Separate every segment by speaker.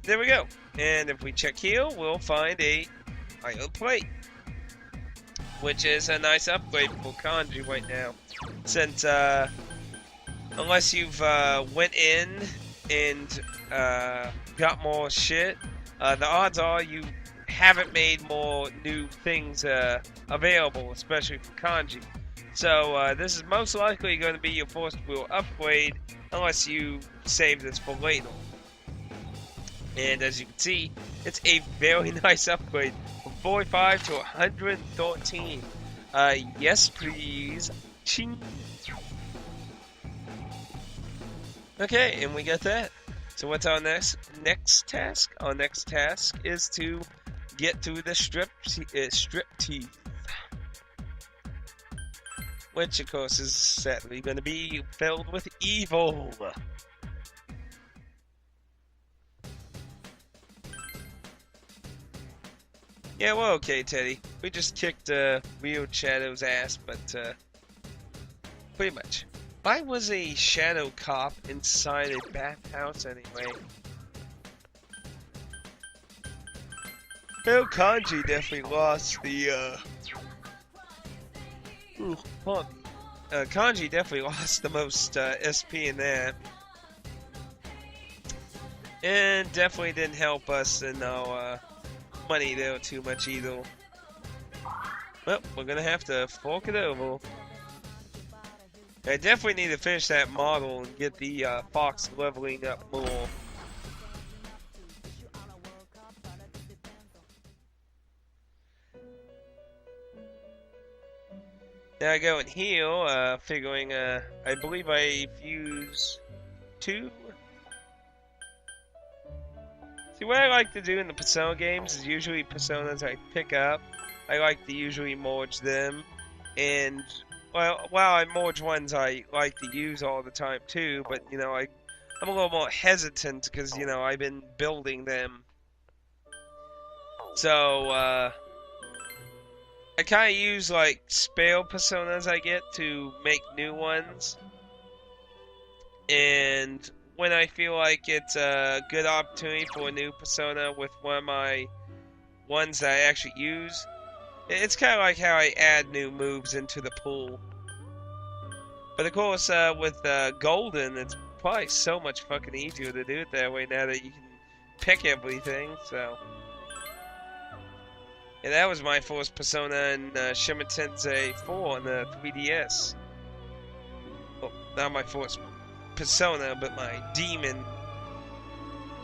Speaker 1: there we go. And if we check here, we'll find a iron plate, which is a nice upgrade for Kanji right now. Since, unless you've went in and got more shit, the odds are you haven't made more new things available, especially for Kanji. So this is most likely going to be your first real upgrade, unless you save this for later. And as you can see, it's a very nice upgrade from 45 to 113. Yes, please. Ching. Okay, and we got that. So what's our next task? Our next task is to get through the strip teeth, which of course is sadly going to be filled with evil. Yeah, well, okay, Teddy. We just kicked Weird Shadow's ass, but pretty much. Why was a shadow cop inside a bathhouse anyway? Well, Kanji definitely lost the Kanji definitely lost the most SP in that. And definitely didn't help us in our money there too much either. Well, we're gonna have to fork it over. I definitely need to finish that model and get the fox leveling up more. Now I go in here, figuring, I believe I fuse 2. See, what I like to do in the Persona games is usually Personas I pick up, I like to usually merge them, and, well, while I merge ones I like to use all the time too, but, you know, I'm a little more hesitant because, you know, I've been building them. So, I kind of use, like, spare Personas I get to make new ones, and when I feel like it's a good opportunity for a new Persona with one of my ones that I actually use, it's kind of like how I add new moves into the pool. But of course, with Golden, it's probably so much fucking easier to do it that way now that you can pick everything, so. Yeah, that was my first Persona in Shin Tensei 4 on the 3DS. Well, not my first Persona, but my demon.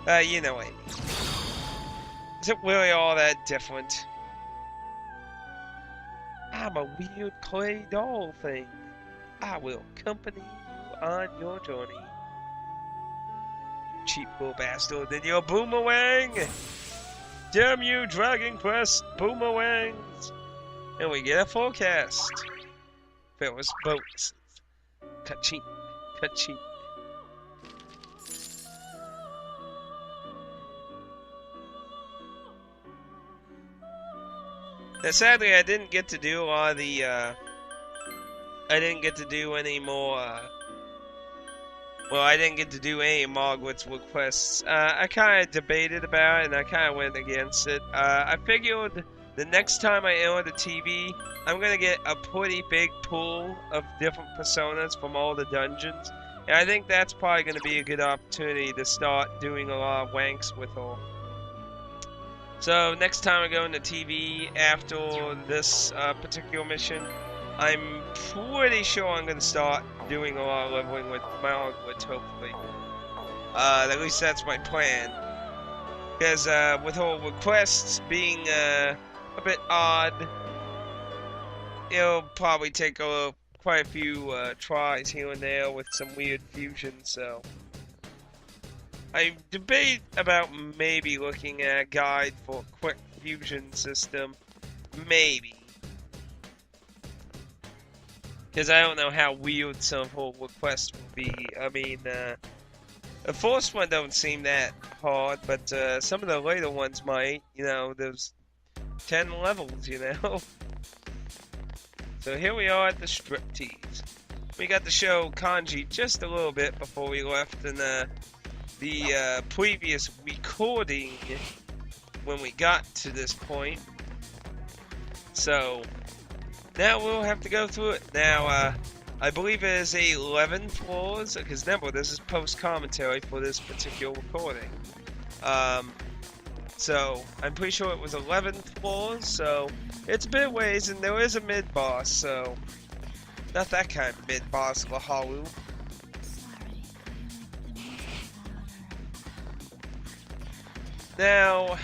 Speaker 1: You know what I mean. Is it really all that different? I'm a weird clay doll thing. I will accompany you on your journey. You cheap little bastard. Then you're Boomerang! Damn you, Dragon Quest Boomerangs! And we get a forecast. Ferris boats. Ka-ching. Ka-ching. Now, sadly, I didn't get to do a lot of the, I didn't get to do any more, well, I didn't get to do any of Margaret's requests. I kind of debated about it, and I kind of went against it. I figured the next time I enter the TV, I'm going to get a pretty big pool of different Personas from all the dungeons. And I think that's probably going to be a good opportunity to start doing a lot of wanks with her. So next time I go into TV after this particular mission, I'm pretty sure I'm going to start doing a lot of leveling with Margaret, hopefully. At least that's my plan. Because with her requests being a bit odd, it'll probably take quite a few tries here and there with some weird fusions, so. I debate about maybe looking at a guide for a quick fusion system. Maybe. Because I don't know how weird some of her requests will be. I mean, the first one don't seem that hard, but some of the later ones might. You know, there's 10 levels, you know? So here we are at the striptease. We got to show Kanji just a little bit before we left, and the previous recording when we got to this point. So now we'll have to go through it. Now, I believe it is 11 floors, because remember, this is post-commentary for this particular recording. So I'm pretty sure it was 11 floors, so it's a bit of ways, and there is a mid-boss, so not that kind of mid-boss, Lahalu. Now,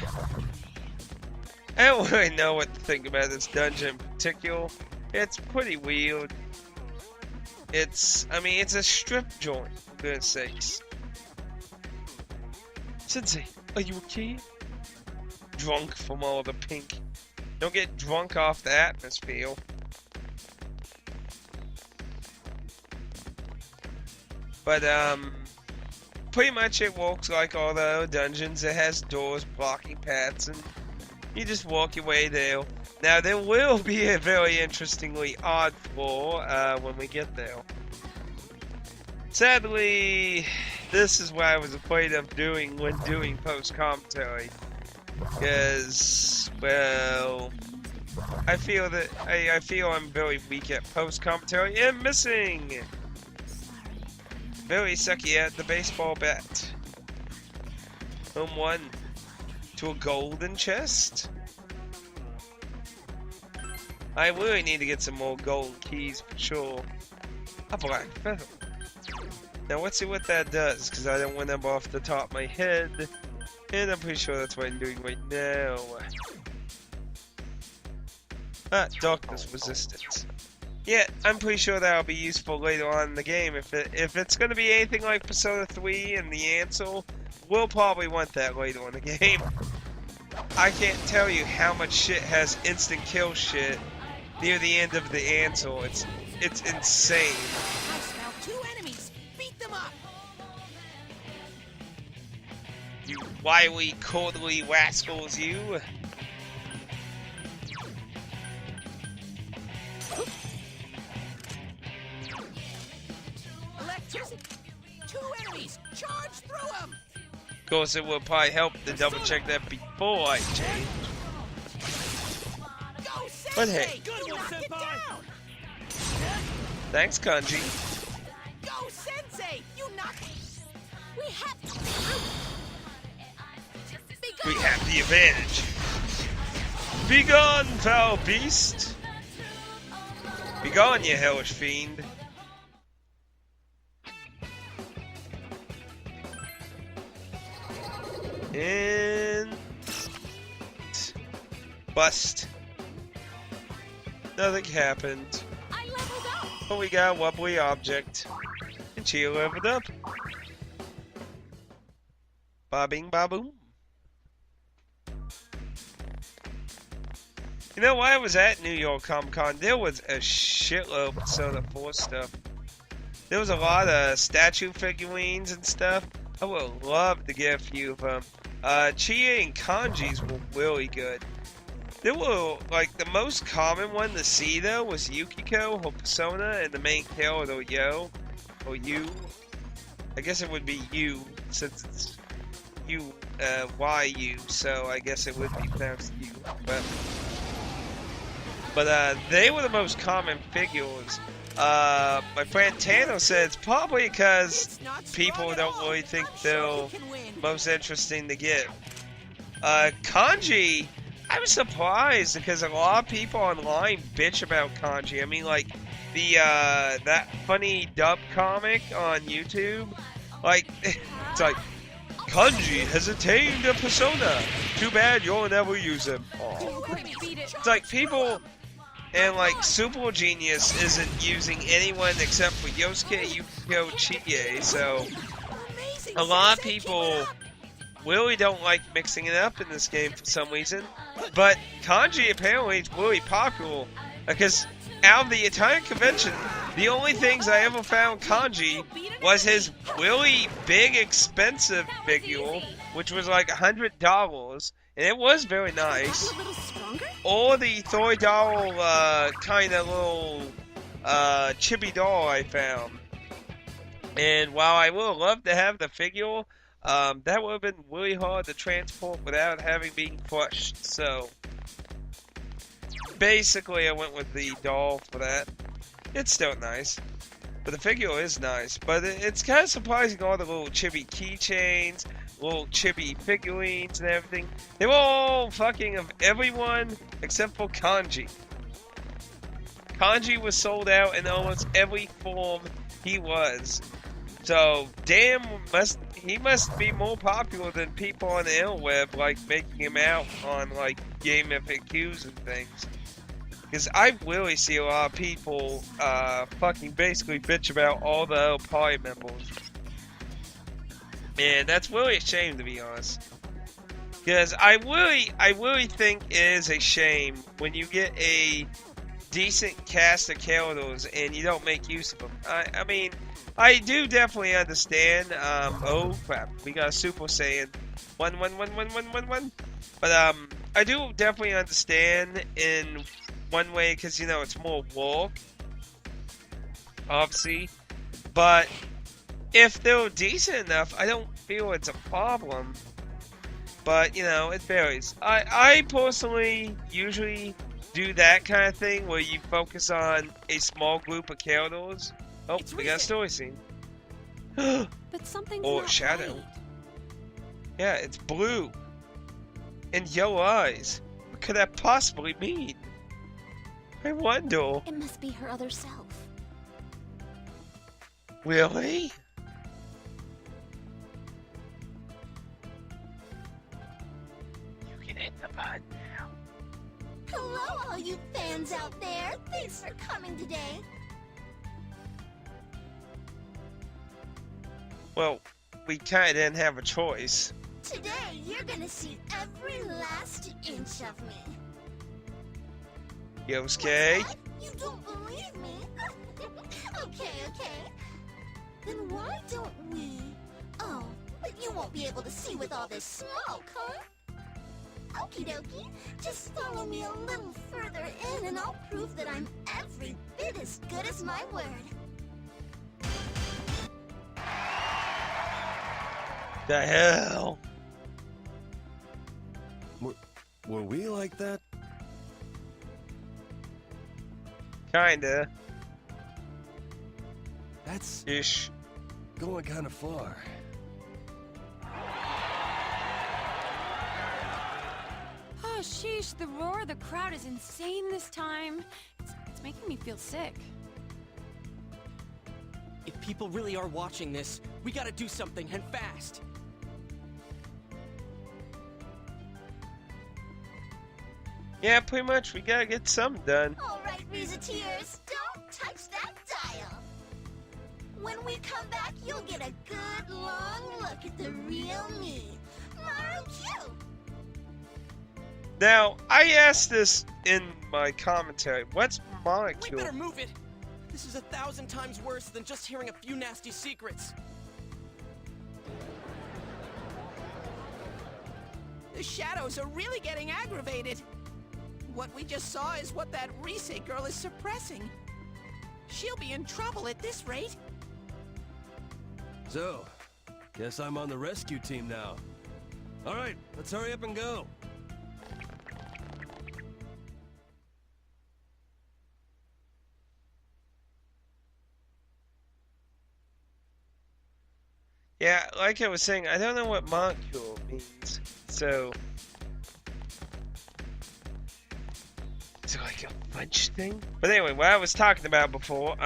Speaker 1: I don't really know what to think about this dungeon in particular. It's pretty weird. I mean, it's a strip joint, for goodness sakes. Sensei, are you okay? Drunk from all the pink. Don't get drunk off the atmosphere. But, pretty much it works like all the other dungeons. It has doors blocking paths, and you just walk your way there. Now, there will be a very interestingly odd floor when we get there. Sadly, this is what I was afraid of doing when doing post-commentary. Because, well, I feel I'm very weak at post-commentary and missing! Very sucky at the baseball bat. Home 1 to a golden chest. I really need to get some more gold keys for sure. A black feather. Now let's see what that does, because I don't remember off the top of my head. And I'm pretty sure that's what I'm doing right now. Darkness resistance. Yeah, I'm pretty sure that'll be useful later on in the game. If it's going to be anything like Persona 3 and the Ansel, we'll probably want that later in the game. I can't tell you how much shit has instant kill shit near the end of the Ansel. It's insane.
Speaker 2: I smell 2 enemies. Beat them up.
Speaker 1: You wily, quarterly rascals, you.
Speaker 2: Electricity. 2 enemies. Charge through them.
Speaker 1: Of course, it will probably help to double check that before I change.
Speaker 2: Go, Sensei.
Speaker 1: But hey.
Speaker 2: You knocked it down.
Speaker 1: Thanks, Kanji.
Speaker 2: Go, Sensei. You knocked it. We have to.
Speaker 1: We have the advantage. Be gone, foul beast! Be gone, you hellish fiend. And... bust. Nothing happened.
Speaker 2: I leveled up.
Speaker 1: But we got a wobbly object. And she leveled up. Ba-bing, ba-boom. You know, while I was at New York Comic Con, there was a shitload of Persona 4 stuff. There was a lot of statue figurines and stuff. I would love to get a few of them. Chie and Kanji's were really good. There were, like, the most common one to see, though, was Yukiko, her Persona, and the main character, Yo. Or You. I guess it would be You, since it's You, Y-U, so I guess it would be pronounced You. But they were the most common figures. My friend Tano said it's probably because people don't really think they're most interesting to get. Kanji, I was surprised because a lot of people online bitch about Kanji. I mean, like, the, that funny dub comic on YouTube, like, it's like, Kanji has attained a persona. Too bad you'll never use him. Aww. It's like people... And like, Super Genius isn't using anyone except for Yosuke, Yukiko, Chie, so a lot of people really don't like mixing it up in this game for some reason. But Kanji apparently is really popular, because out of the entire convention, the only things I ever found Kanji was his really big, expensive figure, which was like $100, and it was very nice. Or the $30 kind of little chibi doll I found. And while I would love to have the figure, that would have been really hard to transport without having been crushed. So basically, I went with the doll for that. It's still nice, but the figure is nice. But it's kind of surprising all the little chibi keychains, little chibi figurines, and everything. They were all fucking of everyone except for Kanji. Kanji was sold out in almost every form he was. So, damn, he must be more popular than people on the interweb, like, making him out on, like, game FAQs and things. Because I really see a lot of people, fucking basically bitch about all the other party members. And that's really a shame, to be honest. Because I really think it is a shame when you get a decent cast of characters and you don't make use of them. I mean, I do definitely understand. Oh crap, we got a Super Saiyan. One. But I do definitely understand in one way because, you know, it's more work, obviously. But if they're decent enough, I don't feel it's a problem. But, you know, it varies. I personally usually do that kind of thing where you focus on a small group of characters. Oh, we got a story scene.
Speaker 2: But something's
Speaker 1: Or
Speaker 2: not
Speaker 1: shadow.
Speaker 2: right.
Speaker 1: Yeah, it's blue. And yellow eyes. What could that possibly mean? I wonder.
Speaker 2: It must be her other self.
Speaker 1: Really? You can hit the button now.
Speaker 2: Hello, all you fans out there. Thanks for coming today.
Speaker 1: Well, we kinda didn't have a choice.
Speaker 2: Today, you're gonna see every last inch of me.
Speaker 1: Yosuke?
Speaker 2: What? You don't believe me? Okay. Then why don't we... Oh, but you won't be able to see with all this smoke, huh? Okie dokie. Just follow me a little further in and I'll prove that I'm every bit as good as my word.
Speaker 1: The hell?
Speaker 3: Were we like that?
Speaker 1: Kinda.
Speaker 3: That's
Speaker 1: Ish.
Speaker 3: going kind of far.
Speaker 4: Oh, sheesh, the roar of the crowd is insane this time. It's making me feel sick.
Speaker 5: If people really are watching this, we gotta do something, and fast.
Speaker 1: Yeah, pretty much. We gotta get something done.
Speaker 2: All right, Reeseteers, don't touch that dial. When we come back, you'll get a good long look at the real me. Tomorrow, Q.
Speaker 1: Now, I asked this in my commentary. What's
Speaker 5: We
Speaker 1: molecule?
Speaker 5: better move it! This is 1,000 times worse than just hearing a few nasty secrets.
Speaker 6: The shadows are really getting aggravated. What we just saw is what that Rise girl is suppressing. She'll be in trouble at this rate.
Speaker 3: So, guess I'm on the rescue team now. All right, let's hurry up and go.
Speaker 1: Yeah, like I was saying, I don't know what molecule means. So, is it like a punch thing? But anyway, what I was talking about before,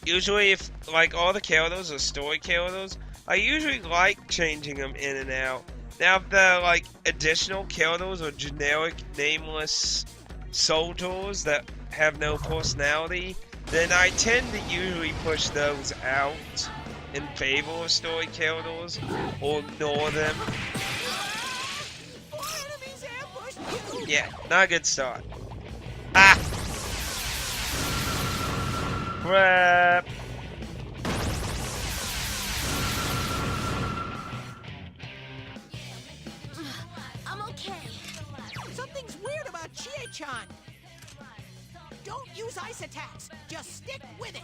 Speaker 1: usually if like all the characters are story characters, I usually like changing them in and out. Now if the like additional characters or generic nameless soldiers that have no personality, then I tend to usually push those out in favor of story characters or ignore them.
Speaker 6: Four enemies ambushed you!
Speaker 1: Yeah, not a good start. Ah! Crap!
Speaker 2: I'm okay.
Speaker 6: Something's weird about Chie-chan. Don't use ice attacks. Just stick with it.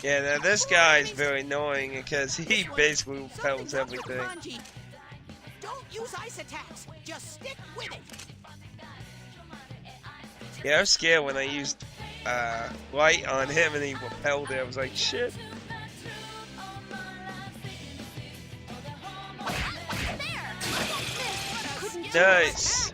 Speaker 1: Yeah, now this guy is very annoying because he basically repels
Speaker 6: Something's up with
Speaker 1: everything.
Speaker 6: Kanji. Don't use ice attacks. Just stick with it.
Speaker 1: Yeah, I was scared when I used light on him and he repelled it. I was like, shit. Nice.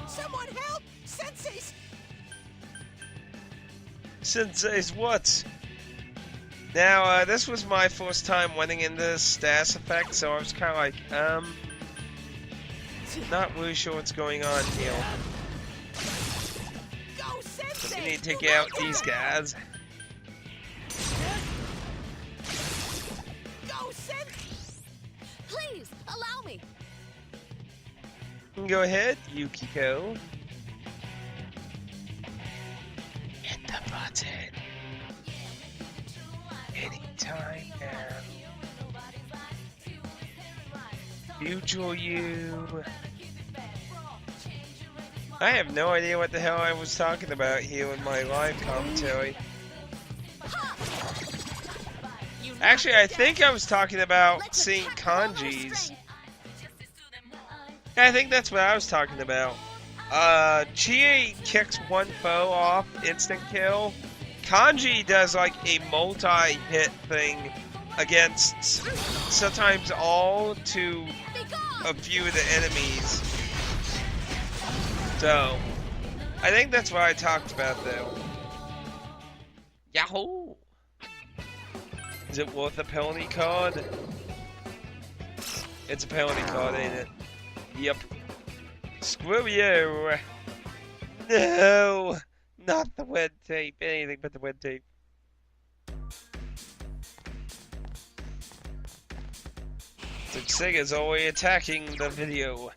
Speaker 6: Someone help! Sensei's...
Speaker 1: Sensei's what? Now, this was my first time winning in the status effect, so I was kind of like, not really sure what's going on here.
Speaker 6: Go, Sensei!
Speaker 1: We need to take out these guys.
Speaker 6: Go, Sensei!
Speaker 2: Please, allow me.
Speaker 1: Go ahead, Yukiko. Hit the button. Anytime now. Future you. I have no idea what the hell I was talking about here in my live commentary. Actually, I think I was talking about seeing kanjis. I think that's what I was talking about. Chie kicks one foe off, instant kill. Kanji does like a multi-hit thing against sometimes all to a few of the enemies. So, I think that's what I talked about though. Yahoo! Is it worth a penalty card? It's a penalty card, ain't it? Yep. Screw you! No! Not the red tape. Anything but the red tape. So Sega's always attacking the video.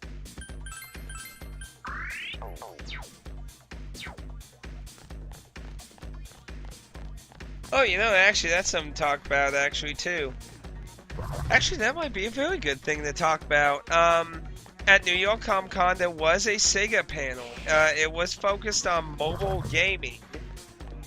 Speaker 1: Oh, you know, actually, that's something to talk about, actually, too. Actually, that might be a very good thing to talk about. At New York Comic Con, there was a Sega panel. It was focused on mobile gaming.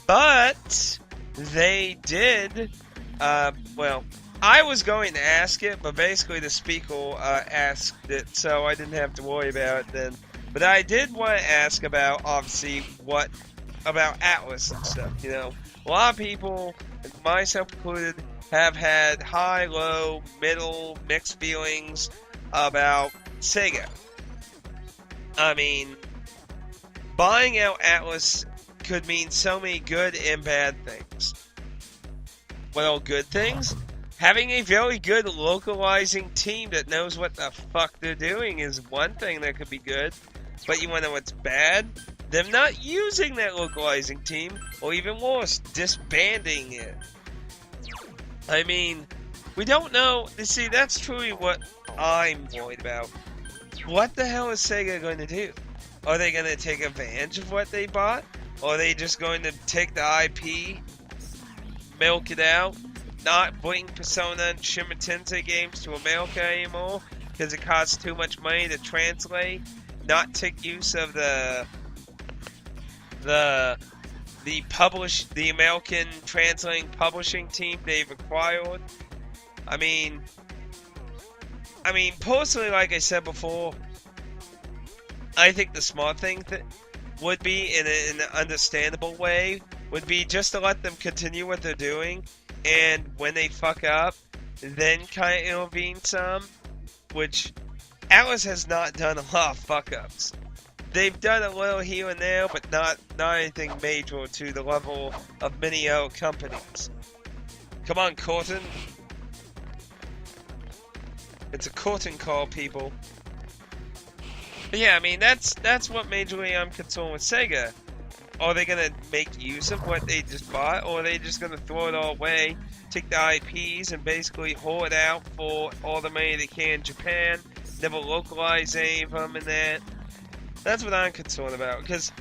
Speaker 1: But they did, well, I was going to ask it, but basically the speaker asked it, so I didn't have to worry about it then. But I did want to ask about, obviously, about Atlus and stuff, you know. A lot of people, myself included, have had high, low, middle, mixed feelings about Sega. I mean, buying out Atlus could mean so many good and bad things. Well, good things? Having a very good localizing team that knows what the fuck they're doing is one thing that could be good. But you wanna know what's bad? Them not using that localizing team, or even worse, disbanding it. I mean, we don't know. You see, that's truly what I'm worried about. What the hell is Sega going to do? Are they going to take advantage of what they bought? Or are they just going to take the IP, milk it out, not bring Persona and Shin Tensei games to America anymore because it costs too much money to translate, not take use of the American translating publishing team they've acquired? I mean, personally, like I said before, I think the smart thing would be, in an understandable way, would be just to let them continue what they're doing, and when they fuck up, then kind of intervene some, which Atlus has not done a lot of fuck-ups. They've done a little here and there, but not anything major to the level of many other companies. Come on, Corton. It's a curtain call, people. But yeah, I mean, that's what majorly I'm concerned with Sega. Are they gonna make use of what they just bought, or are they just gonna throw it all away, take the IPs, and basically haul it out for all the money they can in Japan, never localize any of them and that? That's what I'm concerned about, because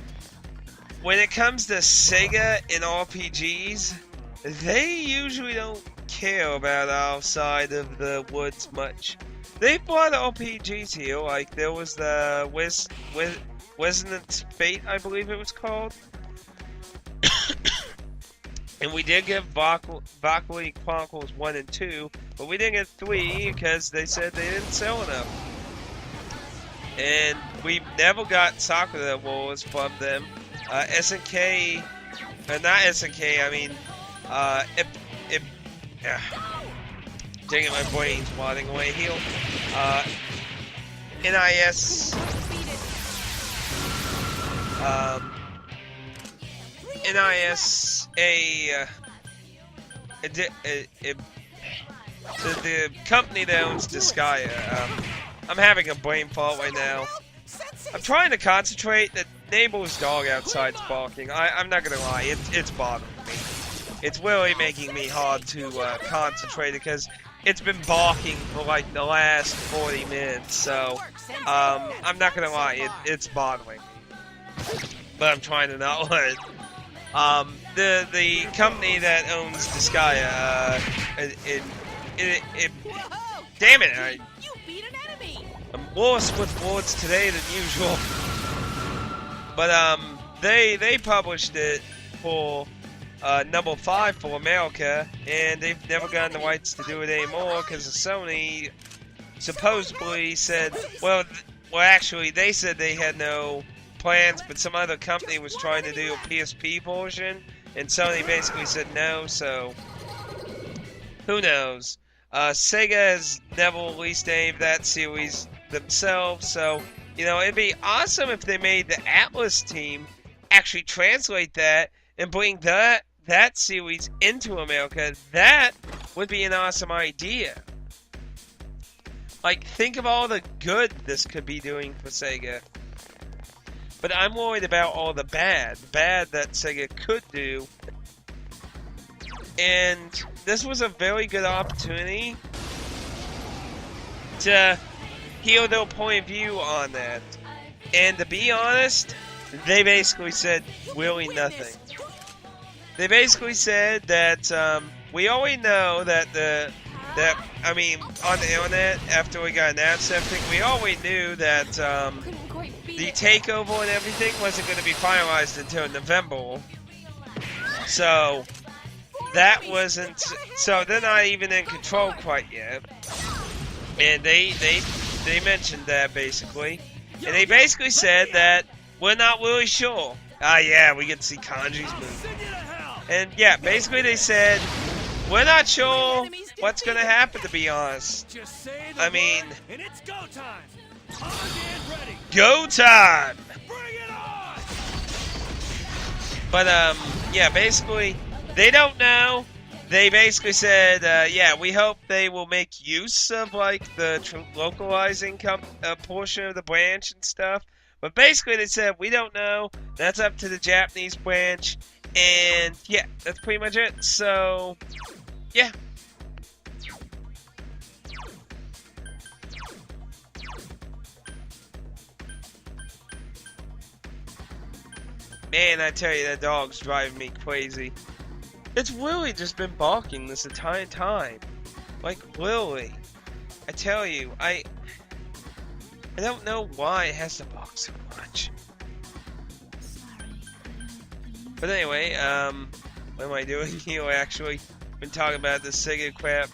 Speaker 1: when it comes to Sega and RPGs, they usually don't care about our side of the woods much. they brought RPGs here. Like there was the Resonance Fate, I believe it was called. And we did get Valkyrie Chronicles 1 and 2, but we didn't get 3 because they said they didn't sell enough. And we never got Sakura Wars from them. SNK, not SNK, I mean, dang it, my brain's wadding away here. NIS, the company that owns Disgaea. I'm having a brain fart right now. I'm trying to concentrate. The neighbor's dog outside's barking. I'm not gonna lie, it's bothering me. It's really making me hard to concentrate because it's been barking for like the last 40 minutes. So I'm not gonna lie, it's bothering me. But I'm trying to not let it. The company that owns Disgaea, damn it,
Speaker 6: You beat an enemy!
Speaker 1: I'm worse with words today than usual. But they published it for number 5 for America, and they've never gotten the rights to do it anymore because Sony supposedly said, well, actually they said they had no plans, but some other company was trying to do a PSP version, and Sony basically said no, so who knows. Sega has never released any of that series themselves, so, you know, it'd be awesome if they made the Atlus team actually translate that and bring that series into America. That would be an awesome idea. Like, think of all the good this could be doing for Sega. But I'm worried about all the bad that Sega could do. And this was a very good opportunity to hear their point of view on that. And to be honest, they basically said really nothing. They basically said that we already know that I mean, on the internet, after we got announced everything, we already knew that the takeover and everything wasn't going to be finalized until November. So that wasn't. So they're not even in control quite yet. And they mentioned that basically, and they basically said that we're not really sure. Yeah, we get to see Kanji's movie. And yeah, basically they said we're not sure what's gonna happen, to be honest. I mean,
Speaker 3: And it's go time. On and ready.
Speaker 1: go time!
Speaker 3: Bring it on.
Speaker 1: But yeah, basically they don't know. They basically said, yeah, we hope they will make use of like the localizing portion of the branch and stuff. But basically they said, we don't know. That's up to the Japanese branch. And yeah, that's pretty much it. So, yeah. Man, I tell you, that dog's driving me crazy. It's really just been barking this entire time. Like, really. I tell you, I don't know why it has to bark so much. But anyway, what am I doing here actually? Been talking about this Sega crap.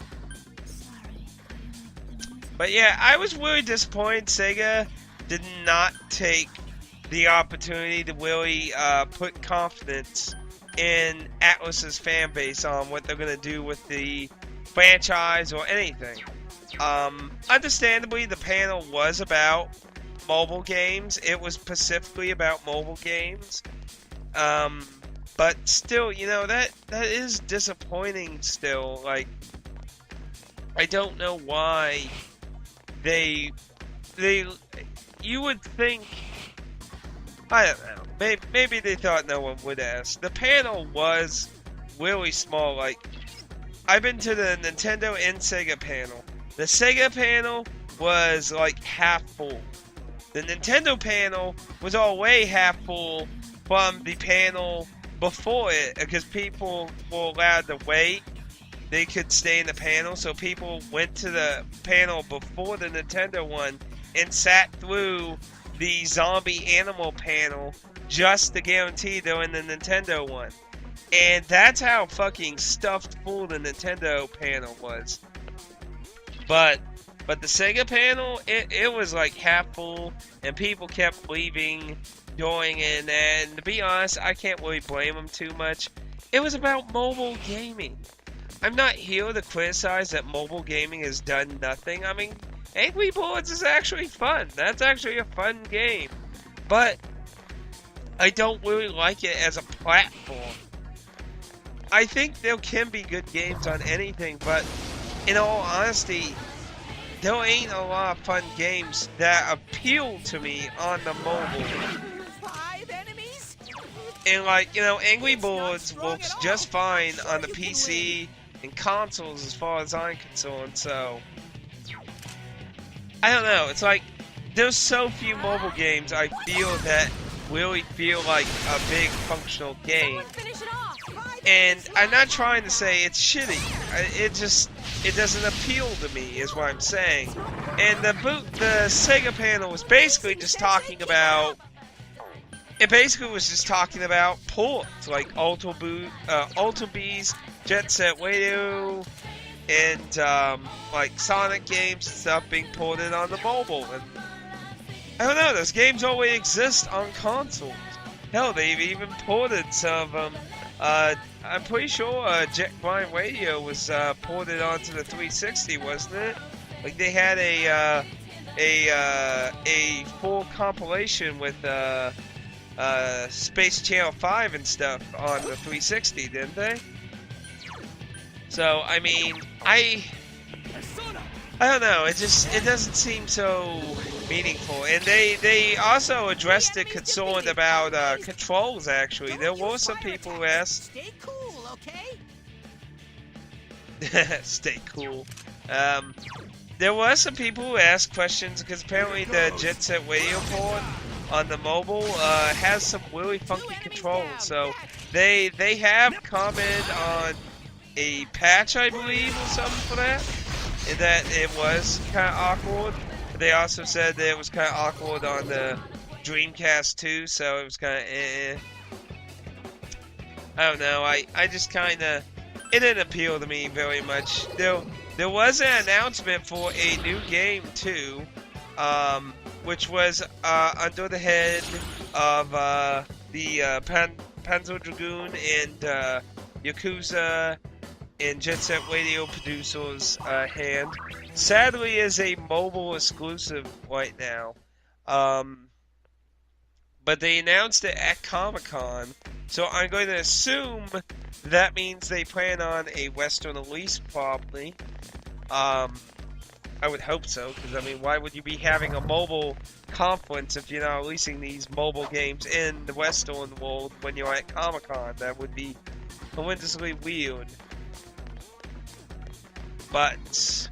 Speaker 1: But yeah, I was really disappointed Sega did not take the opportunity to really put confidence in Atlus's fan base on what they're going to do with the franchise or anything. Understandably, the panel was about mobile games. It was specifically about mobile games. But still, you know, that is disappointing still. Like, I don't know why you would think, I don't know, maybe they thought no one would ask. The panel was really small. Like, I've been to the Nintendo and Sega panel. The Sega panel was like half full. The Nintendo panel was all way half full from the panel before it, because people were allowed to wait they could stay in the panel, so people went to the panel before the Nintendo one and sat through the zombie animal panel just to guarantee they're in the Nintendo one. And that's how fucking stuffed full the Nintendo panel was. But the Sega panel, it was like half full, and people kept leaving during it. And to be honest, I can't really blame them too much. It was about mobile gaming. I'm not here to criticize that mobile gaming has done nothing. I mean, Angry Birds is actually fun. That's actually a fun game. But I don't really like it as a platform. I think there can be good games on anything, but in all honesty, there ain't a lot of fun games that appeal to me on the mobile.
Speaker 6: 5 enemies?
Speaker 1: And like, you know, Angry Birds works just fine on the PC and consoles as far as I'm concerned, so I don't know, it's like there's so few mobile games I feel that really feel like a big functional game. And I'm not trying to say it's shitty. It doesn't appeal to me, is what I'm saying. And the Sega panel was basically just talking about. It basically was just talking about ports like Alter Beast, Jet Set Radio, and like Sonic games and stuff being ported on the mobile. And I don't know, those games already exist on consoles. Hell, they've even ported some of them. I'm pretty sure Jet Blind Radio was ported onto the 360, wasn't it? Like they had a full compilation with Space Channel 5 and stuff on the 360, didn't they? So I mean, I don't know. It doesn't seem so meaningful. And they also addressed the concern about controls. Actually, there were some people who asked.
Speaker 6: Stay cool, okay?
Speaker 1: Stay cool. There were some people who asked questions because apparently the Jet Set Radio port on the mobile has some really funky controls. So they have commented on a patch, I believe, or something for that. And that it was kind of awkward. They also said that it was kind of awkward on the Dreamcast too, so it was kind of I don't know. I just kind of, it didn't appeal to me very much. There was an announcement for a new game too, which was under the head of the Panzer Dragoon and Yakuza and Jet Set Radio producers' hand. Sadly, is a mobile exclusive right now. But they announced it at Comic-Con, so I'm going to assume that means they plan on a Western release, probably. I would hope so, because I mean, why would you be having a mobile conference if you're not releasing these mobile games in the Western world when you're at Comic-Con? That would be horrendously weird. But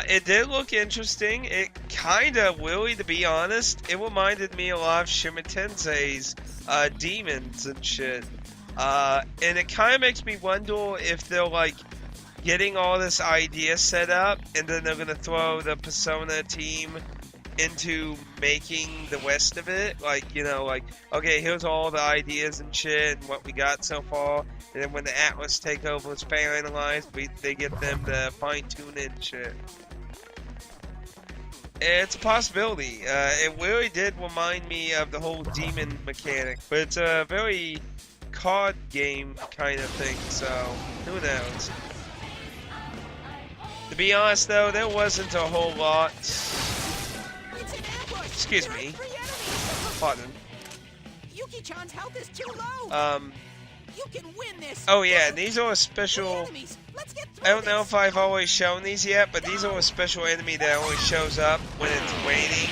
Speaker 1: it did look interesting. It kind of, really, to be honest, it reminded me a lot of Shin Tensei's demons and shit. And it kind of makes me wonder if they're like getting all this idea set up, and then they're gonna throw the Persona team into making the rest of it. Like, you know, like, okay, here's all the ideas and shit and what we got so far. And then when the Atlus take over, it's finalized, they get them to fine-tune it and shit. It's a possibility. It really did remind me of the whole demon mechanic, but it's a very card game kind of thing, so who knows. To be honest, though, there wasn't a whole lot. Excuse me. Pardon.
Speaker 6: Yuki-chan's health is too low. You can win this.
Speaker 1: Oh yeah, these are a special. I don't know if I've always shown these yet, but these are a special enemy that only shows up when it's raining.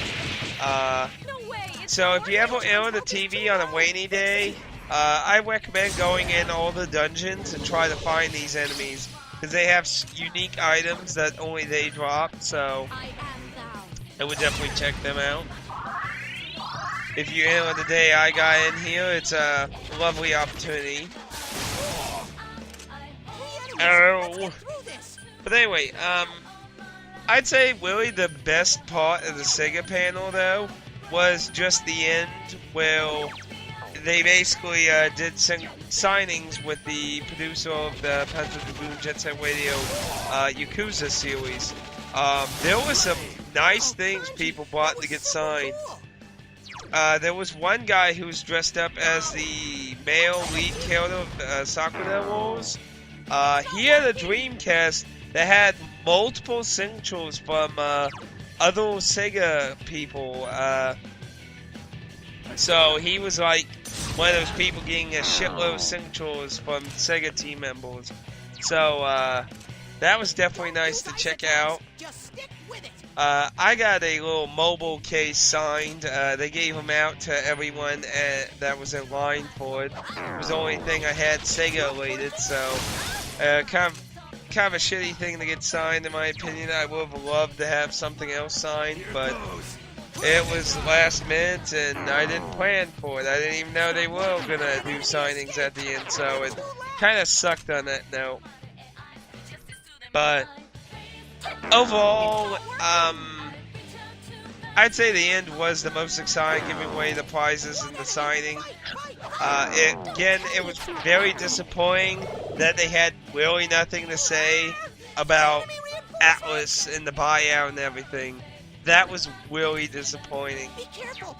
Speaker 1: So if you ever enter the TV on a rainy day, I recommend going in all the dungeons and try to find these enemies, because they have unique items that only they drop. So I would definitely check them out. If you enter the day I got in here, it's a lovely opportunity. Ow.
Speaker 6: Let's get through this.
Speaker 1: But anyway, I'd say really the best part of the Sega panel though was just the end where they basically did signings with the producer of the Panzer Dragoon Jet Set Radio Yakuza series. There were some nice things people bought to get signed. There was one guy who was dressed up as the male lead character of Sakura Wars. He had a Dreamcast that had multiple signatures from other Sega people. So he was like one of those people getting a shitload of signatures from Sega team members. So that was definitely nice to check out.
Speaker 6: Just stick with it.
Speaker 1: I got a little mobile case signed. They gave them out to everyone that was in line for it. It was the only thing I had Sega related, so kind of a shitty thing to get signed in my opinion. I would have loved to have something else signed, but it was last minute and I didn't plan for it. I didn't even know they were gonna do signings at the end, so it kind of sucked on that note. But overall, I'd say the end was the most exciting, giving away the prizes and the signing. It was very disappointing that they had really nothing to say about Atlus and the buyout and everything. That was really disappointing.
Speaker 6: Be careful.